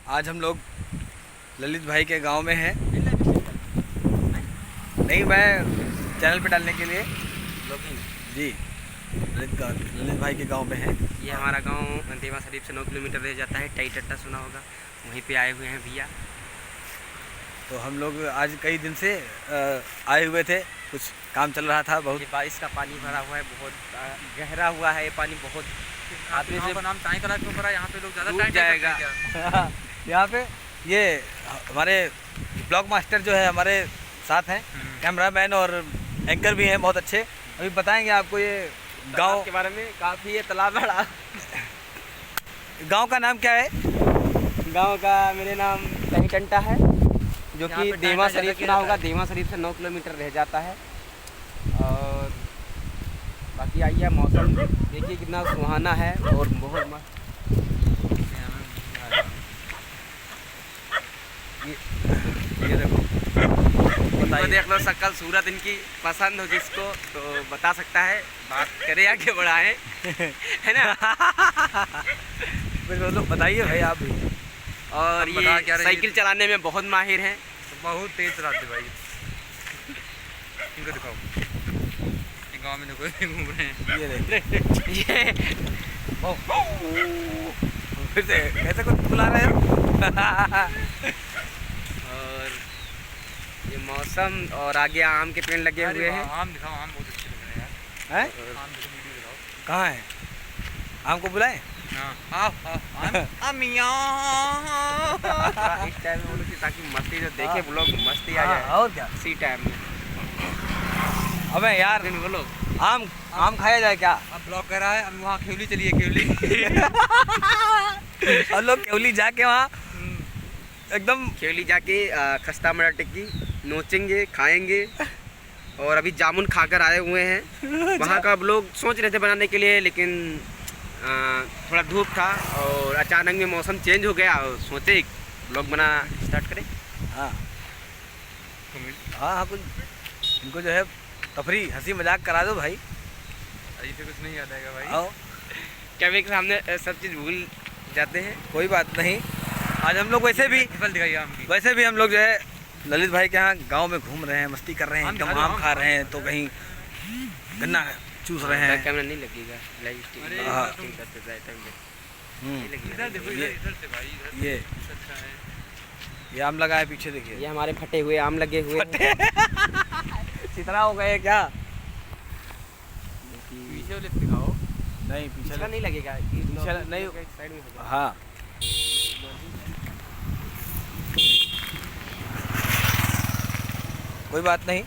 आज हम लोग ललित भाई के गांव में हैं। नहीं, मैं चैनल पे डालने के लिए जी ललित भाई के गांव में हैं। ये हमारा गांव देवा शरीफ से 9 किलोमीटर रह जाता है। टाई टट्टा सुना होगा, वहीं पे आए हुए हैं भैया। तो हम लोग आज कई दिन से आए हुए थे, कुछ काम चल रहा था। बहुत ये बारिश का पानी भरा हुआ है, बहुत गहरा हुआ है ये पानी। बहुत आदमी से नाम टाई कला क्यों भरा? यहाँ पे लोग ज़्यादा डूब जाएगा। यहाँ पे ये हमारे ब्लॉग मास्टर जो है हमारे साथ हैं, कैमरामैन और एंकर भी हैं, बहुत अच्छे। अभी बताएंगे आपको ये गांव के बारे में। काफ़ी ये तालाब बड़ा। गांव का नाम क्या है? गांव का मेरे नाम टाई टंटा है, जो कि देवा शरीफ सुना होगा। देवा शरीफ से 9 किलोमीटर रह जाता है। और बाकी आइए, मौसम देखिए कितना सुहाना है और बहुत मस्त। ये देखो, इनको देख लो, शक्ल सूरत इनकी पसंद हो जिसको तो बता सकता है, बात करे आगे बढ़ाए, है ना। बिल्कुल, बताइए भाई आप भी। और ये साइकिल चलाने में बहुत माहिर हैं। बहुत तेज चलाते भाई। इनको दिखाओ, गाँव में कोई घूम रहे हैं। ये देखिए, ये फिर से कैसे कुछ बुला रहे हो? और ये मौसम, और आगे आम के पेड़ लगे हुए हैं। आम दिखाओ, आम बहुत अच्छे लग रहे हैं यार। हैं? आम दिखाओ, वीडियो दिखाओ। कहाँ है? आम को बुलाएं? हाँ, आओ आओ, अमिया। इस टाइम में बोलो कि ताकि मस्ती जो देखे वो लोग मस्ती आ जाए। और क्या? इसी टाइम में अबे यार, बोलो आम खाया जाए क्या? अब ब्लॉक कर रहा है, अब वहाँ केवली चलिए, केवली। हम लोग केवली जाके वहाँ एकदम केवली जाके खस्ता मटर टिक्की नोचेंगे, खाएंगे। और अभी जामुन खाकर आए हुए हैं। वहाँ का अब लोग सोच रहे थे बनाने के लिए, लेकिन थोड़ा धूप था और अचानक में मौसम चेंज हो गया और सोचे लोग बना स्टार्ट करें। हाँ हाँ, कुछ इनको जो है तफरी हंसी मजाक करा दो भाई। ऐसे कुछ नहीं याद आएगा भाई। आओ, कैमरे के सामने सब चीज़ भूल जाते हैं। कोई बात नहीं। आज हम लोग वैसे भी आम की। हम लोग जो है ललित भाई के यहाँ गांव में घूम रहे हैं, मस्ती कर रहे हैं, एकदम आम खा रहे हैं, तो कहीं गन्ना चूस रहे हैं। कैमरा नहीं लगेगा, लाइव स्ट्रीम हाँ। इधर देखो, इधर से भाई, इधर ये अच्छा है। ये आम लगा है पीछे, देखिए। ये हमारे फटे हुए आम लगे हुए हैं। इतना हो गए क्या? पीछे वाले दिखाओ। नहीं, पिछला नहीं लगेगा, पिछला नहीं, साइड में होगा। हाँ। कोई बात नहीं,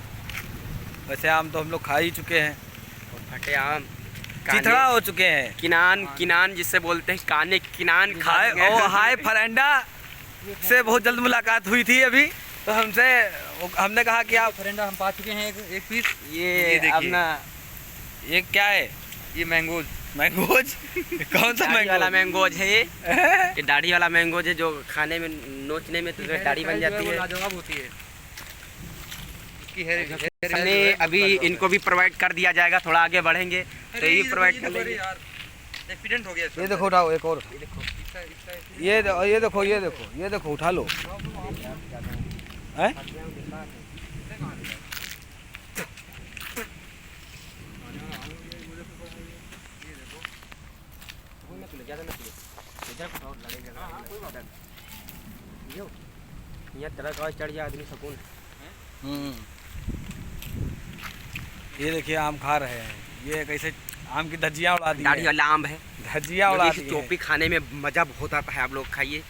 वैसे आम तो हम लोग खा ही चुके हैं। और फटे आम चिथड़ा हो चुके हैं। किनान जिससे बोलते हैं, काने किनान खाए। हाय फरेंडा से बहुत जल्द मुलाकात हुई थी अभी, तो हमने कहा कि आप फरेंडा हम पा चुके हैं एक पीस। ये अपना ये क्या है? ये मैंगोज मैंगोज? कौन सा दाढ़ी वाला मैंगो? मैंगोज है ये दाढ़ी वाला मैंगोज है, जो खाने में नोचने में तो दाढ़ी बन जाती है। लाजवाब होती है। हमें अभी इनको भी प्रोवाइड कर दिया जाएगा, थोड़ा आगे बढ़ेंगे तो ये प्रोवाइड कर लेंगे। एक्सीडेंट हो गया। ये देखो, उठाओ एक और। ये देखो, ये देखो, उठा लो। हैं? यहाँ ट्रक और चढ़ जाए आदमी सुकून। ये देखिए, आम खा रहे हैं। ये कैसे आम की धज्जियाँ उड़ा दी है। दाढ़ी वाला आम है, धज्जियाँ उड़ा दी है। टोपी खाने में मजा बहुत आता है, आप लोग खाइए।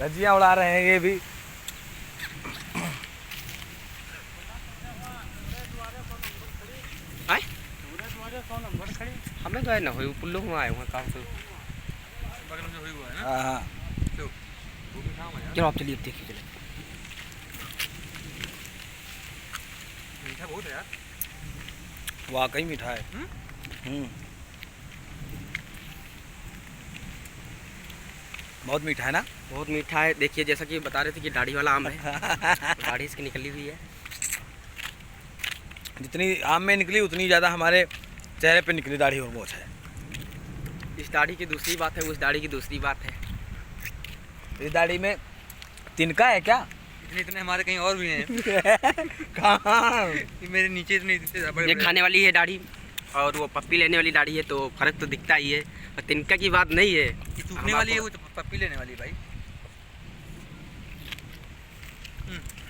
धज्जियाँ उड़ा रहे हैं ये भी। हमें गए ना हो पुल्लो हुआ है वहाँ काम से। बगल में जो हुआ है ना। हाँ, चलो आप चलिए, अब देखिए। चले मीठा बहुत है यार, वाकई मीठा है। बहुत मीठा है ना? बहुत मीठा है। देखिए, जैसा कि बता रहे थे कि दाढ़ी वाला आम है। दाढ़ी इसकी निकली हुई है। जितनी आम में निकली उतनी ज़्यादा हमारे चेहरे पे निकली दाढ़ी और मोछ है। इस दाढ़ी की दूसरी बात है, उस दाढ़ी की दूसरी बात है। इस दाढ़ी में तिनका है क्या? इतने इतने हमारे कहीं और भी हैं। कहाँ? ये मेरे नीचे इतने इतने बड़े ये खाने वाली है दाढ़ी और वो पप्पी लेने वाली दाढ़ी है, तो फर्क तो दिखता ही है। और तिनका की बात नहीं है, ये टूटने वाली है, वो तो पप्पी लेने वाली है भाई।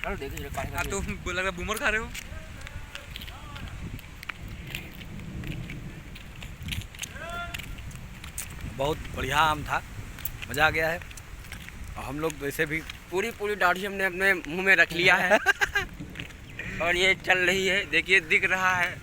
आप तो लग रहा बूमर खा रहे हो। बहुत बढ़िया आम था, मज़ा आ गया है। और हम लोग वैसे भी पूरी पूरी दाढ़ी हमने अपने मुंह में रख लिया है और ये चल रही है, देखिए दिख रहा है।